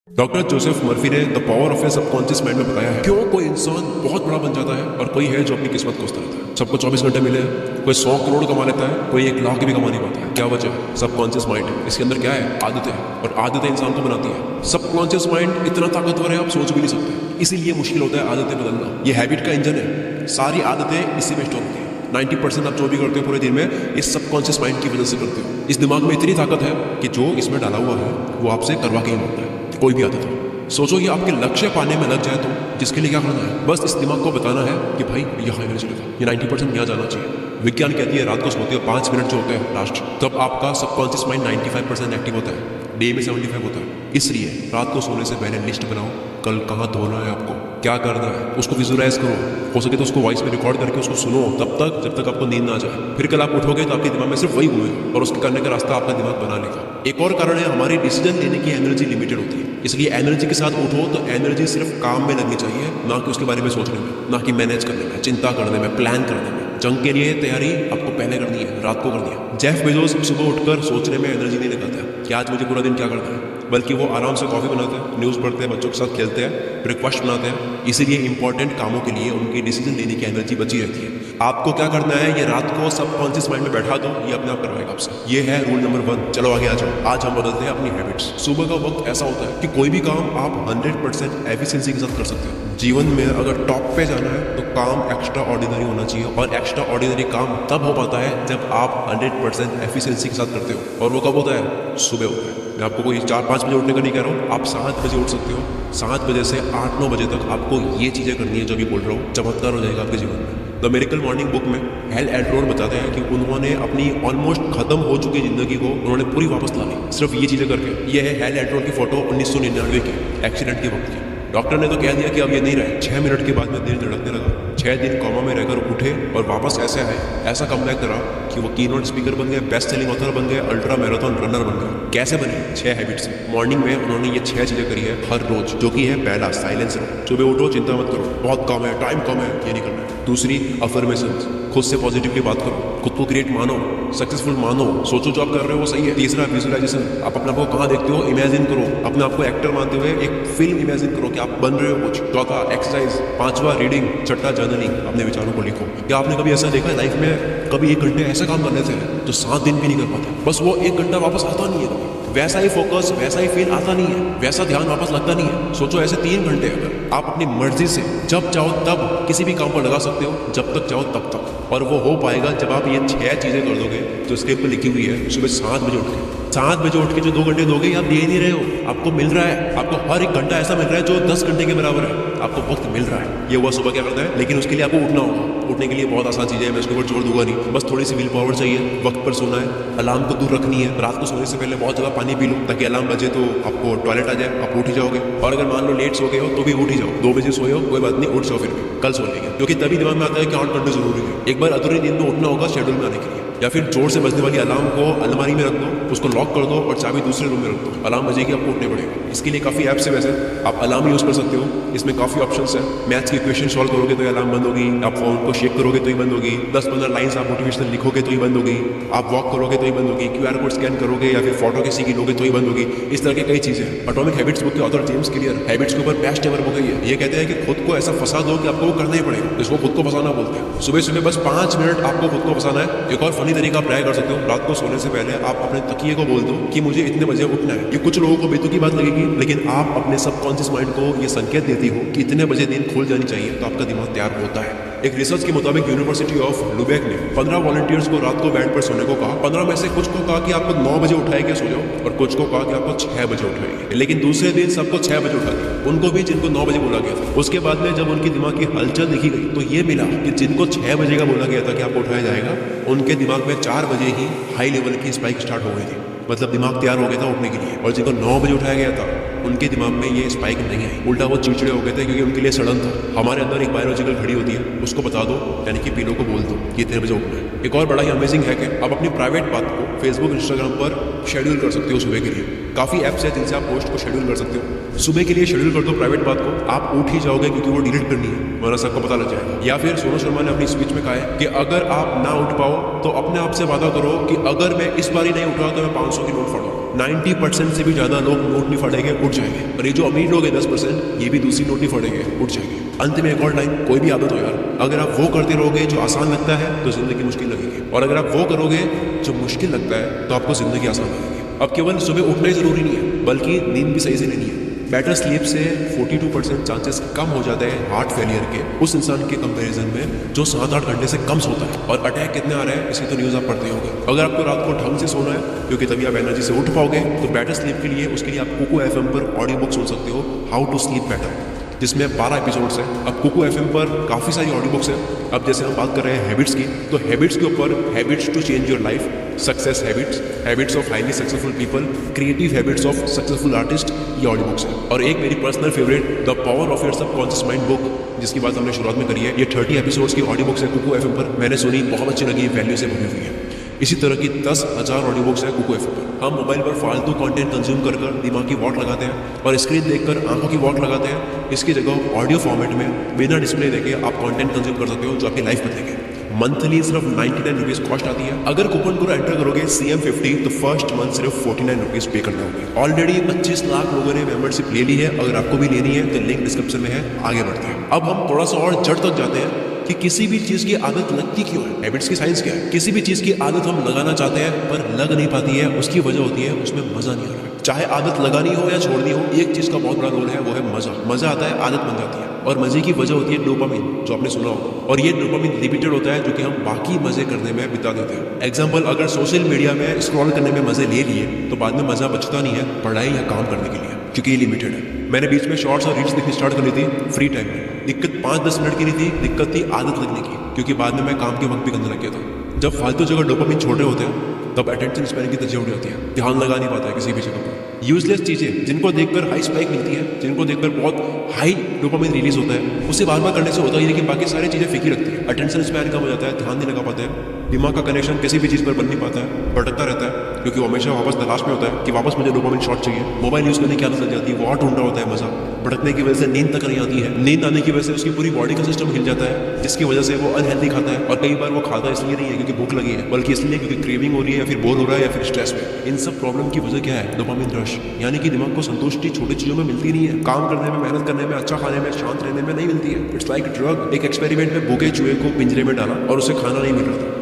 Doctor Joseph Murphy ने the power of A subconscious mind में बताया है क्यों कोई इंसान बहुत बड़ा बन जाता है और कोई है जो अपनी किस्मत कोसता रहता है। सबको 24 घंटे मिले हैं, कोई 100 करोड़ कमा लेता है, कोई 1 लाख भी कमा नहीं पाता है। क्या वजह है? Subconscious mind. इसके अंदर क्या है? आदतें, और आदतें इंसान को बनाती है। सबकॉन्शियस माइंड इतना ताकतवर है आप सोच भी नहीं सकते, इसीलिए मुश्किल होता है आदतें बदलना। ये हैबिट का इंजन है, सारी आदतें इसी में स्टोर होती है। 90% आप जो भी करते हो पूरे दिन में इस सबकॉन्शियस माइंड की वजह से करते हो। इस दिमाग में इतनी ताकत है कि जो इसमें डाला हुआ है वो आपसे करवा के ही मांगता है, कोई भी आदत हो। सोचो ये आपके लक्ष्य पाने में लग जाए तो जिसके लिए क्या करना है? बस इस दिमाग को बताना है कि भाई यहाँ एनर्जी लगा, ये 90% यहाँ जाना चाहिए। विज्ञान कहती है रात को सोते हो 5 मिनट जो होते हैं लास्ट, तब आपका सबकॉन्शियस माइंड 95% एक्टिव होता है, डे में 75 होता है। इसलिए रात को सोने से पहले लिस्ट बनाओ, कल कहाँ धोना है आपको, क्या करना है, उसको विजुअलाइज करो, हो सके तो उसको वॉइस में रिकॉर्ड करके उसको सुनो तब तक जब तक आपको नींद ना आ जाए। फिर कल आप उठोगे तो आपके दिमाग में सिर्फ वही घूमे और उसके करने का रास्ता आपका दिमाग बना लेगा। एक और कारण है, हमारी डिसीजन लेने की एनर्जी लिमिटेड होती है, इसलिए एनर्जी के साथ उठो तो एनर्जी सिर्फ काम में लगनी चाहिए, ना कि उसके बारे में सोचने में, ना कि मैनेज करने में, चिंता करने में, प्लान करने में। जंग के लिए तैयारी आपको पहले करनी है, रात को करनी है। जेफ बेजोस सुबह उठकर सोचने में एनर्जी नहीं लगाता है कि आज मुझे पूरा दिन क्या करना है, बल्कि वो आराम से कॉफी बनाते हैं, न्यूज़ पढ़ते हैं, बच्चों के साथ खेलते हैं, ब्रेकफास्ट बनाते हैं। इसीलिए इंपॉर्टेंट कामों के लिए उनकी डिसीजन लेने की एनर्जी बची रहती है। आपको क्या करना है, ये रात को सबकॉन्शियस माइंड में बैठा दो, ये अपने आप करवाएगा आपसे। ये है रूल नंबर 1। चलो आगे आ जाओ। आज हम बदलते हैं अपनी हैबिट्स। सुबह का वक्त ऐसा होता है कि कोई भी काम आप 100% एफिशिएंसी के साथ कर सकते हो। जीवन में अगर टॉप पे जाना है तो काम एक्स्ट्रा ऑर्डिनरी होना चाहिए, और एक्स्ट्रा ऑर्डिनरी काम तब हो पाता है जब आप 100% एफिशिएंसी के साथ करते हो। और वो कब होता है? सुबह होता है। मैं आपको कोई 4-5 बजे उठने का नहीं कह रहा हूँ, आप 7 बजे उठ सकते हो। 7 बजे से 8-9 बजे तक आपको ये चीज़ें करनी है जो भी बोल रहा हूँ, चमत्कार हो जाएगा आपके जीवन में। द मिरेकल मॉर्निंग बुक में हेल एल्ड्रोर बताते हैं कि उन्होंने अपनी ऑलमोस्ट खत्म हो चुकी जिंदगी को उन्होंने पूरी वापस ला ली, सिर्फ ये चीज़ें करके। ये है हेल एल्ड्रोर की फोटो 1999 की एक्सीडेंट के वक्त की। डॉक्टर ने तो कह दिया कि अब ये नहीं रहे। 6 मिनट के बाद में दिल धड़कने लगा। 6 दिन कोमा में रहकर उठे और वापस ऐसे आए, ऐसा कमबैक करा कि वो कीनोट स्पीकर बन गए, बेस्ट सेलिंग ऑथर बन गए, अल्ट्रा मैराथन रनर बन गए। कैसे बने? 6 हैबिट से। मॉर्निंग में उन्होंने ये 6 चीजें करी है हर रोज, जो कि है पहला, साइलेंस रहो। सुबह उठो, चिंता मत करो, बहुत काम है, टाइम कम है, ये नहीं करना है। दूसरी, अफर्मेशंस, खुद से पॉजिटिवली बात करो, खुद को ग्रेट मानो, सक्सेसफुल मानो, सोचो जो आप कर रहे हो वो सही है। तीसरा, विजुअलाइजेशन, आप अपने आप को कहाँ देखते हो इमेजिन करो, अपने आप को एक्टर मानते हुए एक फिल्म इमेजिन करो कि आप बन रहे हो कुछ। चौथा, एक्सरसाइज। पांचवा, रीडिंग। छठा, जर्नलिंग, अपने विचारों को लिखो। क्या आपने कभी ऐसा देखा है लाइफ में, कभी 1 घंटे ऐसा काम कर लेते हैं तो 7 दिन भी नहीं कर पाते, बस वो 1 घंटा वापस आता नहीं है, वैसा ही फोकस, वैसा ही फील आता नहीं है, वैसा ध्यान वापस लगता नहीं है। सोचो ऐसे 3 घंटे अगर आप अपनी मर्जी से जब चाहो तब किसी भी काम पर लगा सकते हो, जब तक चाहो तब तक, और वो हो पाएगा जब आप ये 6 चीजें कर दोगे जो स्क्रिप्ट पे लिखी हुई है। सुबह 7 बजे उठ के 7 बजे उठ के जो 2 घंटे दोगे आप दे नहीं रहे हो, आपको मिल रहा है। आपको हर 1 घंटा ऐसा मिल रहा है जो 10 घंटे के बराबर है, आपको वक्त मिल रहा है। ये हुआ सुबह क्या करता है, लेकिन उसके लिए आपको उठना होगा। उठने के लिए बहुत आसान चीज़ें हैं, मैं उसके ऊपर जोर दूंगा नहीं, बस थोड़ी सी विल पावर चाहिए। वक्त पर सोना है, अलार्म को दूर रखनी है, रात को सोने से पहले बहुत ज़्यादा पानी पी लो ताकि अलार्म बजे तो आपको टॉयलेट आ जाए, आप उठ ही जाओगे। और अगर मान लो लेट सो गए हो तो भी उठ ही जाओ, 2 बजे सोए हो कोई बात नहीं, उठ जाओ, फिर भी कल सो लेंगे, क्योंकि तभी दिमाग में आता है कि 8 घंटे जरूरी है। एक बार अधूरी नींद में उठना होगा शेड्यूल में आने के लिए। या फिर जोर से बजने वाली अलार्म को अलमारी में रख दो, उसको लॉक कर दो और चाबी दूसरे रूम में रख दो, अलार्म बजेगी आपको उठने पड़ेगा। इसके लिए काफ़ी ऐप्स है, वैसे आप अलार्म यूज़ कर सकते हो, इसमें काफ़ी ऑप्शंस है। मैथ्स की इक्वेशन सॉल्व करोगे तो ये अलार्म बंद होगी, आप फोन को शेक करोगे तो ही बंद होगी, 10-15 लाइन्स आप मोटिवेशनल लिखोगे तो ही बंद होगी, आप वॉक करोगे तो ही बंद होगी, QR कोड स्कैन करोगे या फिर फोटो किसी की लोगे तो ही बंद होगी। इस तरह की कई चीज़ें। एटॉमिक हैबिट्स बुक के ऑथर जेम्स क्लियर हैबिट्स के ऊपर बेस्ट एवर बुक है ये कहते हैं कि खुद को ऐसा फंसा दो कि आपको वो करना ही पड़ेगा, जिसको खुद को फंसाना बोलते हैं। सुबह सुबह बस 5 मिनट आपको खुद को फंसाना है। एक और फनी तरीका आप ट्राई कर सकते हो, रात को सोने से पहले आप अपने तकिए को बोल दो कि मुझे इतने बजे उठना है। ये कुछ लोगों को बेतुकी बात लगेगी, लेकिन आप अपने सबकॉन्शियस माइंड को ये संकेत देती हो कि इतने बजे नींद खुल जानी चाहिए, तो आपका दिमाग तैयार होता है। एक रिसर्च के मुताबिक यूनिवर्सिटी ऑफ लुबेक ने 15 वॉलंटियर्स को रात को बेड पर सोने को कहा। 15 में से कुछ को कहा कि आपको 9 बजे उठाएंगे सो जाओ, और कुछ को कहा कि आपको 6 बजे उठाएंगे। लेकिन दूसरे दिन सबको 6 बजे उठा दिया, उनको भी जिनको 9 बजे बोला गया था। उसके बाद में जब उनकी दिमाग की हलचल देखी गई तो ये मिला कि जिनको 6 बजे का बोला गया था कि आपको उठाया जाएगा, उनके दिमाग में 4 बजे ही हाई लेवल की स्पाइक स्टार्ट हो गई थी, मतलब दिमाग तैयार हो गया था उठने के लिए। और जिनको 9 बजे उठाया गया था उनके दिमाग में ये स्पाइक नहीं आई, उल्टा वो चिड़चिड़े हो गए थे, क्योंकि उनके लिए सडन था। हमारे अंदर एक बायोलॉजिकल घड़ी होती है, उसको बता दो, यानी कि पिलो को बोल दो कि इतने बजे उठना है। एक और बड़ा ही अमेजिंग है कि आप अपनी प्राइवेट बात को फेसबुक, इंस्टाग्राम पर शेड्यूल कर सकते हो सुबह के लिए। काफ़ी ऐप्स है जिनसे आप पोस्ट को शेड्यूल कर सकते हो। सुबह के लिए शेड्यूल कर दो प्राइवेट बात को, आप उठ ही जाओगे क्योंकि वो डिलीट करनी है, वरना सबको पता लग जाएगा। या फिर सोनू शर्मा ने अपनी स्पीच में कहा है कि अगर आप ना उठ पाओ तो अपने आप से वादा करो कि अगर मैं इस बार ही नहीं उठा तो मैं 500 की नोट फाड़ूंगा। 90% से भी ज्यादा लोग नोट नहीं फाड़ेंगे, उठ जाएंगे। और ये जो अमीर लोग हैं 10%, ये भी दूसरी नोट नहीं फाड़ेंगे, उठ जाएंगे। अंत में एक और लाइन, कोई भी आदत हो यार, अगर आप वो करते रहोगे जो आसान लगता है तो जिंदगी मुश्किल लगेगी, और अगर आप वो करोगे जो मुश्किल लगता है तो आपको जिंदगी आसान लगेगी। अब केवल सुबह उठना ही जरूरी नहीं है, बल्कि नींद भी सही से लेनी है। बेटर स्लीप से 42% चांसेस कम हो जाते हैं हार्ट फेलियर के उस इंसान के कंपैरिजन में जो 7-8 घंटे से कम सोता है। और अटैक कितने आ रहे हैं इसकी तो न्यूज़ आप पढ़ते होंगे। अगर आपको रात को ढंग से सोना है, क्योंकि तभी आप एनर्जी से उठ पाओगे, तो बेटर स्लीप के लिए उसके लिए आप कुकू FM पर ऑडियो बुक सुन सकते हो, हाउ टू स्लीप बेटर, जिसमें 12 एपिसोड्स हैं। अब कुकू FM पर काफ़ी सारी ऑडियो बुक्स हैं। अब जैसे हम बात कर रहे हैं हैबिट्स की, तो हैबिट्स के ऊपर habits to change your life, success habits, habits of highly successful people, creative habits of successful artist, ये ऑडियो बुक्स है। और एक मेरी personal favourite, the power of your subconscious mind book, जिसकी बात हमने शुरुआत में करी है, ये 30 एपिसोड्स की ऑडियो बुक्स है कुकू FM पर। मैंने सुनी, बहुत अच्छी लगी, वैल्यू से भरी हुई है। इसी तरह की 10,000 ऑडियो बुक्स है कुकू FM पर। हम मोबाइल पर फालतू कंटेंट कंज्यूम कर दिमाग की वॉट लगाते हैं और स्क्रीन देखकर आंखों की वॉट लगाते हैं। इसकी जगह ऑडियो फॉर्मेट में बिना डिस्प्ले देके आप कंटेंट कंज्यूम कर सकते हो, जो आपकी लाइफ बदलेंगे। मंथली सिर्फ 99 रुपीज़ कॉस्ट आती है। अगर कूपन कोड एंटर करोगे CM50 तो फर्स्ट मंथ सिर्फ 49 रुपीज़ पे करना होगा। ऑलरेडी 25 लाख लोगों ने मेंबरशिप ले ली है। अगर आपको भी लेनी है तो लिंक डिस्क्रिप्शन में है, आगे बढ़ते हैं। अब हम थोड़ा सा और जड़ तक जाते हैं कि किसी भी चीज़ की आदत लगती क्यों है। हैबिट्स की साइंस क्या है। किसी भी चीज़ की आदत हम लगाना चाहते हैं पर लग नहीं पाती है, उसकी वजह होती है उसमें मज़ा नहीं आ रहा है। चाहे आदत लगानी हो या छोड़नी हो, एक चीज़ का बहुत बड़ा रोल है, वो है मज़ा। मज़ा आता है, आदत बन जाती है, और मज़े की वजह होती है डोपामिन, जो आपने सुना होगा। और ये डोपामिन लिमिटेड होता है, जो कि हम बाकी मज़े करने में बिता देते हैं। एग्जाम्पल, अगर सोशल मीडिया में स्क्रॉल करने में मज़े ले लिए तो बाद में मज़ा बचता नहीं है पढ़ाई या काम करने के लिए, क्योंकि ये लिमिटेड है। मैंने बीच में शॉर्ट्स और रील्स देखनी स्टार्ट कर ली थी फ्री टाइम में। दिक्कत 5-10 मिनट की नहीं थी, दिक्कत थी आदत लगने की, क्योंकि बाद में मैं काम के वक्त भी करने लग गया था। जब फालतू जगह डोपामिन छोड़ रहे होते हैं तब अटेंशन स्पैन की तरजीह उड़ जाती है, ध्यान लगा नहीं पाता है किसी भी जगह पर। यूजलेस चीज़ें जिनको देखकर हाई स्पाइक मिलती है, जिनको देखकर बहुत हाई डोपामिन रिलीज होता है, उसे बार बार करने से होता ही है कि बाकी सारी चीज़ें फीकी लगती है। अटेंशन स्पैन कम हो जाता है, ध्यान नहीं लगा पाते हैं, दिमाग का कनेक्शन किसी भी चीज़ पर बन नहीं पाता है, भटकता रहता है, क्योंकि वो हमेशा वापस तलाश में होता है कि वापस मुझे डोपामिन शॉट चाहिए। मोबाइल यूज़ करने की आदत लग जाती है, वो ढूंढ रहा होता है मज़ा। भटकने की वजह से नींद तक नहीं आती है, नींद आने की वजह से उसकी पूरी बॉडी का सिस्टम हिल जाता है, जिसकी वजह से वो अनहेल्दी खाता है। और कई बार वो खाता इसलिए नहीं है क्योंकि भूख लगी है, बल्कि इसलिए क्योंकि क्रेविंग हो रही है, या फिर बोर हो रहा है, या फिर स्ट्रेस में। इन सब प्रॉब्लम की वजह क्या है? डोपामिन रश, यानी कि दिमाग को संतुष्टि छोटी चीज़ों में मिलती नहीं है। काम करने में, मेहनत करने में, अच्छा खाने में, शांत रहने में नहीं मिलती है। It's like drug. एक एक्सपेरिमेंट में भूखे चूहे को पिंजरे में डाला और उसे खाना नहीं मिल रहा था।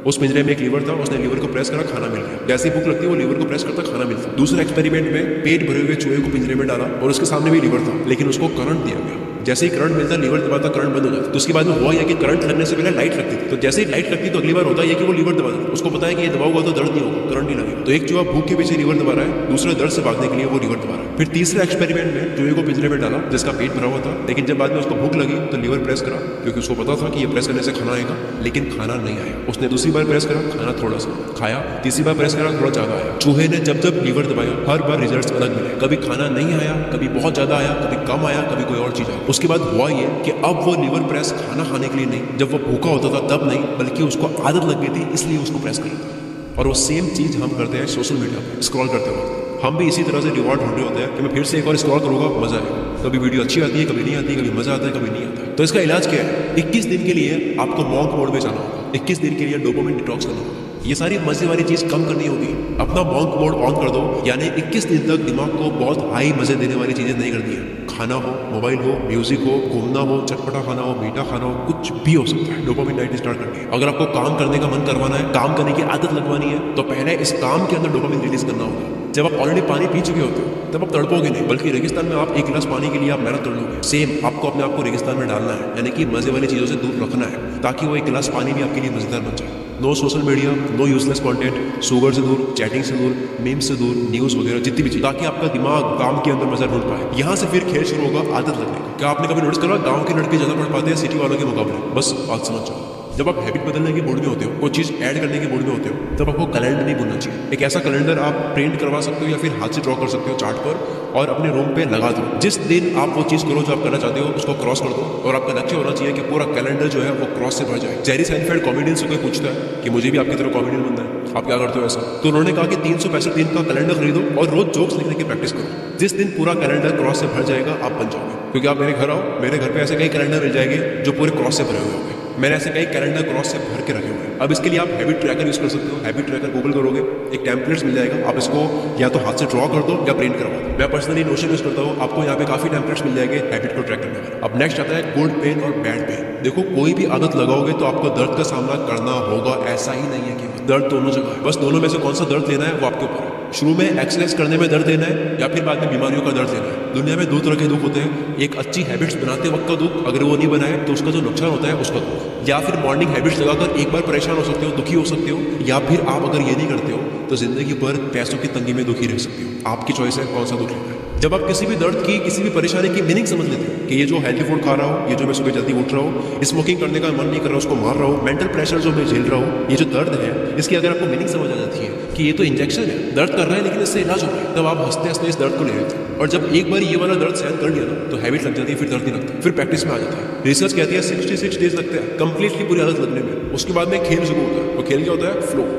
उस पिंजरे में एक लीवर था, उसने लीवर को प्रेस करा, खाना मिल गया। जैसे ही भूख लगती है वो लीवर को प्रेस करता, खाना मिलता। दूसरे एक्सपेरिमेंट में पेट भरे हुए चूहे को पिंजरे में डाला और उसके सामने भी लीवर था, लेकिन उसको करंट दिया गया। जैसे ही करंट मिलता, लीवर दबाता, करंट बंद हो जाता। तो उसके बाद में हुआ यह कि करंट लगने से पहले लाइट लगती थी, तो जैसे ही लाइट लगती तो अगली बार होता है कि वो लीवर दबा देता। उसको पता है कि ये दबाऊंगा तो दर्द नहीं होगा, करंट नहीं लगेगा। तो एक चूहा भूख के पीछे लीवर दबा रहा है, दूसरे दर्द से भागने के लिए वो लीवर दबा रहा है। फिर तीसरे एक्सपेरिमेंट में चूहे को पिंजरे में डाला जिसका पेट भरा हुआ था, लेकिन जब बाद में उसको भूख लगी तो लीवर प्रेस करा, क्योंकि उसको पता था कि ये प्रेस करने से खाना आएगा, लेकिन खाना नहीं आया। उसने दूसरी बार प्रेस करा, खाना थोड़ा सा खाया, तीसरी बार प्रेस करा, थोड़ा ज्यादा आया। चूहे ने जब जब लीवर दबाया, हर बार रिजल्ट्स अलग मिले। कभी खाना नहीं आया, कभी बहुत ज्यादा आया, कभी कम आया, कभी कोई और चीज आया। उसके बाद हुआ ये कि अब वो लीवर प्रेस खाना खाने के लिए नहीं, जब वो भूखा होता था तब नहीं, बल्कि उसको आदत लग गई थी इसलिए उसको प्रेस करता। और वो सेम चीज हम करते हैं सोशल मीडिया पर स्क्रॉल करते वक्त। हम भी इसी तरह से रिवॉर्ड ढूंढ रहे होते हैं कि मैं फिर से एक और स्क्रॉल करूंगा, मजा आएगा। कभी वीडियो अच्छी आती है, कभी नहीं आती, कभी मजा आता है, कभी नहीं आता है। तो इसका इलाज क्या है? 21 दिन के लिए आपको मॉन्क मोड में जाना होगा। 21 दिन के लिए डोपामिन डिटॉक्स करना होगा। ये सारी मजे वाली चीज कम करनी होगी। अपना मॉन्क मोड ऑन कर दो, यानी 21 दिन तक दिमाग को बहुत हाई मजे देने वाली चीजें नहीं करनी है। खाना हो, मोबाइल हो, म्यूजिक हो, घूमना हो, चटपटा खाना हो, मीठा खाना हो, कुछ भी हो सकता है। डोपामिन डाइट स्टार्ट करनी है। अगर आपको काम करने का मन करवाना है, काम करने की आदत लगवानी है, तो पहले इस काम के अंदर डोपामिन रिलीज करना होगा। जब आप ऑलरेडी पानी पी चुके होते हो तब आप तड़पोगे नहीं, बल्कि रेगिस्तान में आप 1 गिलास पानी के लिए आप मेहनत कर लोगे। सेम आपको अपने आप को रेगिस्तान में डालना है, यानी कि मजे वाली चीजों से दूर रखना है, ताकि वो 1 गिलास पानी भी आपके लिए मजेदार बन जाए। No social media, no useless content, sugar से दूर, चैटिंग से दूर, मीम्स से दूर, न्यूज वगैरह जितनी भी चीज, ताकि आपका दिमाग काम के अंदर मजा ढूंढ पाए। यहाँ से फिर खेल शुरू होगा आदत लगने का। क्या आपने कभी नोटिस करा गांव के लड़के ज्यादा पढ़ पाते हैं सिटी वालों के मुकाबले? बस बात समझ जाओ। जब आप हैबिट बदलने के मूड में होते हो, कोई चीज ऐड करने के मूड में होते हो, तब आपको कैलेंडर नहीं भूलना चाहिए। एक ऐसा कैलेंडर आप प्रिंट करवा सकते हो या फिर हाथ से ड्रॉ कर सकते हो चार्ट पर, और अपने रूम पे लगा दो। जिस दिन आप वो चीज करो जो आप करना चाहते हो, उसको क्रॉस कर दो, और आपका लक्ष्य होना चाहिए कि पूरा कैलेंडर जो है वो क्रॉस से भर जाए। जेरी साइनफेल्ड कॉमेडियन से कोई पूछता है कि मुझे भी आपकी तरह कॉमेडियन बनना है, आप क्या करते हो ऐसा? तो उन्होंने कहा कि 365 दिन का कैलेंडर खरीदो और रोज जोक्स लिखने की प्रैक्टिस करो। जिस दिन पूरा कैलेंडर क्रॉस से भर जाएगा, आप बन जाओगे। क्योंकि आप मेरे घर आओ, मेरे घर पे ऐसे कई कैलेंडर मिल जाएंगे जो पूरे क्रॉस से भरे हुए होंगे। मैंने ऐसे कई कैलेंडर क्रॉस से भर के रखे हुए हैं। अब इसके लिए आप हैबिट ट्रैकर यूज कर सकते हो। हैबिट ट्रैकर गूगल करोगे, एक टेम्पलेट्स मिल जाएगा, आप इसको या तो हाथ से ड्रॉ कर दो या प्रिंट करवा दो। मैं पर्सनली नोशन यूज करता हूँ, आपको यहाँ पे काफी टेम्पलेट्स मिल जाएंगे हैबिट को ट्रैक करने वाले। अब नेक्स्ट आता है गुड पेन और बैड पेन। देखो कोई भी आदत लगाओगे तो आपको दर्द का सामना करना होगा, ऐसा ही नहीं है कि दर्द दोनों जगह है। बस दोनों में से कौन सा दर्द लेना है वो आपके ऊपर है। शुरू में एक्सरसाइज करने में दर्द लेना है या फिर बाद में बीमारियों का दर्द लेना है। दुनिया में दो तरह के दुख होते हैं, एक अच्छी हैबिट्स बनाते वक्त का दुख, अगर वो नहीं बनाए तो उसका जो नुकसान होता है उसका दुख, या फिर मॉर्निंग हैबिट्स लगाकर एक बार परेशान हो सकते हो, दुखी हो सकते हो, या फिर आप अगर ये नहीं करते हो तो जिंदगी भर पैसों की तंगी में दुखी रह सकते हो। आपकी चॉइस है कौन सा दुख लेना है। जब आप किसी भी दर्द की, किसी भी परेशानी की मीनिंग समझ लेते हो कि ये जो हेल्दी फूड खा रहा हूँ, ये जो मैं सुबह जल्दी उठ रहा हूँ, स्मोकिंग करने का मन नहीं कर रहा उसको मार रहा हूँ, मेंटल प्रेशर जो मैं झेल रहा हूँ, ये जो दर्द है, इसकी अगर आपको मीनिंग समझ आ जाती है कि ये तो इंजेक्शन है, दर्द कर रहा है लेकिन इससे इलाज हो रहा है, तब आप हंसते हंसते इस दर्द को ले लेते हैं। और जब एक बार ये वाला दर्द सहन कर लिया ना तो हैबिट लग जाती है, फिर दर्द नहीं लगता, फिर प्रैक्टिस में आ जाता है। रिसर्च कहती है 66 डेज लगते हैं कंप्लीटली पूरी आदत लगने में। उसके बाद में खेल शुरू होता है। वो खेल क्या होता है? फ्लो।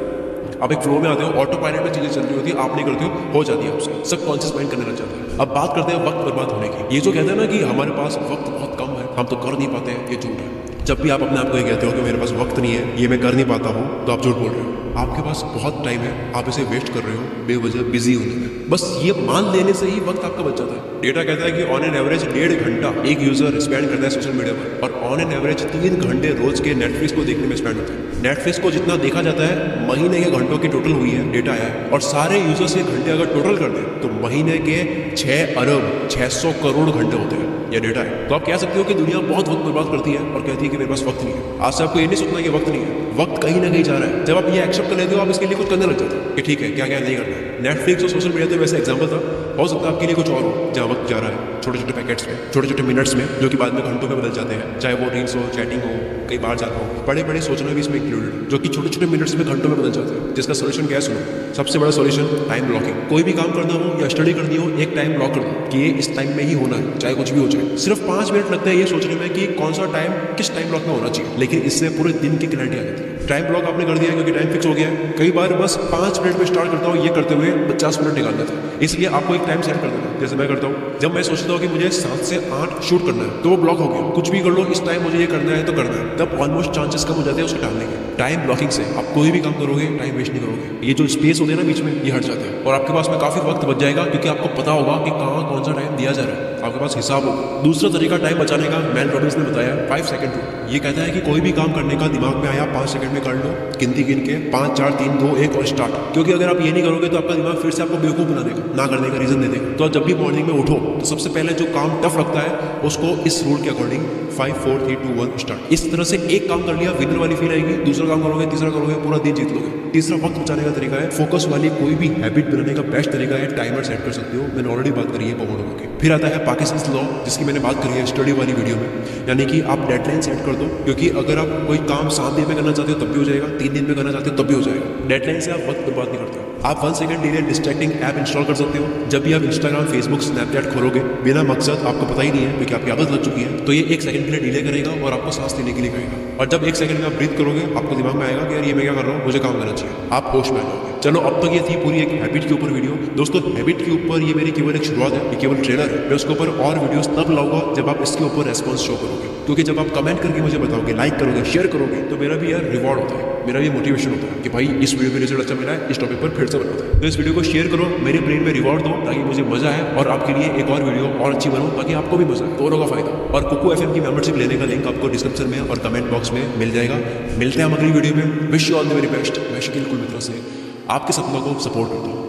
आप एक फ्लो में आते हो, ऑटो पायलट में चीजें चल रही होती है, आप नहीं करते हो जाती है आपसे, सबकॉन्शियस माइंड करने लग जाता है। अब बात करते हैं वक्त बर्बाद होने की। ये जो कहते हैं ना कि हमारे पास वक्त बहुत कम है, हम तो कर नहीं पाते हैं, ये झूठ है। जब भी आप अपने आप को ये कहते हो कि मेरे पास वक्त नहीं है, ये मैं कर नहीं पाता हूँ, तो आप झूठ बोल रहे हो। आपके पास बहुत टाइम है, आप इसे वेस्ट कर रहे हो बेवजह बिजी होने में। बस ये मान लेने से ही वक्त आपका बच जाता है। डेटा कहता है कि ऑन एन एवरेज 1.5 घंटा एक यूजर स्पेंड करता है सोशल मीडिया पर, और ऑन एन एवरेज 3 घंटे रोज के नेटफ्लिक्स को देखने में स्पेंड होते हैं। नेटफ्लिक्स को जितना देखा जाता है महीने के घंटों की टोटल हुई है, डेटा है, और सारे यूजर्स के घंटे अगर टोटल कर दें तो महीने के 6 अरब 600 करोड़ घंटे होते हैं। यह डेटा है। तो आप कह सकते हो कि दुनिया बहुत वक्त बर्बाद करती है और कहती है कि मेरे पास वक्त नहीं है। आज से आपको ये नहीं सोचना कि वक्त नहीं है, वक्त कहीं ना कहीं जा रहा है। जब आप ये एक्सेप्ट कर लेते हो, आप इसके लिए कुछ करने लग जाते हो कि ठीक है क्या क्या नहीं करना है। नेटफ्लिक्स और सोशल मीडिया तो वैसे एग्जाम्पल था, हो सकता है आपके लिए कुछ और हो जहाँ वक्त जा रहा है छोटे छोटे पैकेट्स में, छोटे छोटे मिनट्स में, जो कि बाद में घंटों में बदल जाते हैं। चाहे वो रील्स हो, चैटिंग हो, कहीं बाहर जाना हो, बड़े बड़े सोचना भी इसमें इंक्लूडेड है, जो कि छोटे छोटे मिनट्स में घंटों में बदल जाते हैं। जिसका सोल्यूशन क्या है? सुनो, सबसे बड़ा सोल्यूशन टाइम ब्लॉकिंग। कोई भी काम करना हो या स्टडी करनी हो, एक टाइम ब्लॉक कर दो कि ये इस टाइम में ही होना है, चाहे कुछ भी हो जाए। सिर्फ 5 मिनट लगता है ये सोचने में कि कौन सा टाइम किस टाइम ब्लॉक में होना चाहिए, लेकिन इससे पूरे दिन की क्लैरिटी आ जाती है। टाइम ब्लॉक आपने कर दिया क्योंकि टाइम फिक्स हो गया है। कई बार बस 5 मिनट में स्टार्ट करता हूँ, ये करते हुए 50 मिनट निकाल देता है। इसलिए आपको एक टाइम सेट कर देना। जैसे मैं करता हूँ, जब मैं सोचता हूँ कि मुझे 7 से 8 शूट करना है, तो वो ब्लॉक हो गया। कुछ भी कर लो, इस टाइम मुझे ये करना है तो करना है, तब ऑलमोस्ट चांसेस कम हो जाते हैं उसके टालने के। टाइम ब्लॉकिंग से आप कोई भी काम करोगे, टाइम वेस्ट नहीं करोगे। ये जो स्पेस होते हैं ना बीच में, ये हट जाता है और आपके पास में काफी वक्त बच जाएगा, क्योंकि आपको पता होगा कि कहाँ कौन सा टाइम दिया जा रहा है, आपके पास हिसाब होगा। दूसरा तरीका टाइम बचाने का मेल रॉबिन्स ने बताया 5 सेकंड रूल। ये कहता है कि कोई भी काम करने का दिमाग में आया 5 सेकंड में कर लो, गिनती गिन के 5 4 3 2 1 और स्टार्ट। क्योंकि अगर आप ये नहीं करोगे तो आपका दिमाग फिर से आपको बेवकूफ बना देगा, ना करने का रीजन दे देगा। तो जब भी मॉर्निंग में उठो तो सबसे पहले जो काम टफ लगता है उसको इस रूल के अकॉर्डिंग 5 4 3 2 1 स्टार्ट। इस तरह से एक काम कर लिया, विनर वाली फील आएगी। दूसरा काम करोगे, तीसरा करोगे, पूरा दिन जीत लोगे। तीसरा वक्त बचाने का तरीका है, फोकस वाली कोई भी हैबिट बनाने का बेस्ट तरीका है टाइमर सेट कर सकते हो। मैंने ऑलरेडी बात करी है पोमोडोरो की। फिर आता है पार्किंसंस लॉ, जिसकी मैंने बात करी है स्टडी वाली वीडियो में, यानी कि आप डेडलाइन सेट कर दो। क्योंकि अगर आप कोई काम 7 दिन में करना चाहते हो तब भी हो जाएगा, 3 दिन में करना चाहते हो तब भी हो जाएगा। डेडलाइन से आप वक्त बर्बाद नहीं करते। आप 1 second delay distracting app install कर सकते हो। जब भी आप इंस्टाग्राम, फेसबुक, स्नैपचैट खोलोगे बिना मकसद, आपको पता ही नहीं है क्योंकि आपकी आदत लग चुकी है, तो ये 1 सेकंड के लिए डिले करेगा और आपको सांस लेने के लिए कहेगा। और जब 1 सेकंड में आप ब्रीथ करोगे, आपको दिमाग में आएगा कि यार ये मैं क्या कर रहा हूँ, मुझे काम करना चाहिए। आप होश में आ जाओगे। चलो, अब तक ये थी पूरी एक हैबिट के ऊपर वीडियो। दोस्तों, हैबिट के ऊपर ये मेरी केवल एक शुरुआत है, ये केवल ट्रेलर है। मैं उसके ऊपर और वीडियोस तब लाऊंगा जब आप इसके ऊपर रेस्पॉन्स शो करोगे। क्योंकि जब आप कमेंट करके मुझे बताओगे, लाइक करोगे, शेयर करोगे, तो मेरा भी यार रिवॉर्ड होता है, मेरा भी मोटिवेशन होता है कि भाई इस वीडियो में रिजल्ट अच्छा मिला है, इस टॉपिक पर फिर से बनाते हैं। तो इस वीडियो को शेयर करो, मेरे ब्रेन में रिवॉर्ड दो ताकि मुझे मजा आए और आपके लिए एक और वीडियो और अच्छी बनाऊं ताकि आपको भी मजा आए, दोनों का फायदा। और कुकू एफएम की मेंबरशिप लेने का लिंक आपको डिस्क्रिप्शन में और कमेंट बॉक्स में मिल जाएगा। मिलते हैं हम अगली वीडियो में। Wish you all the very best. मैं शकील कुल मित्रों से आपके सपनों को सपोर्ट करता हूँ।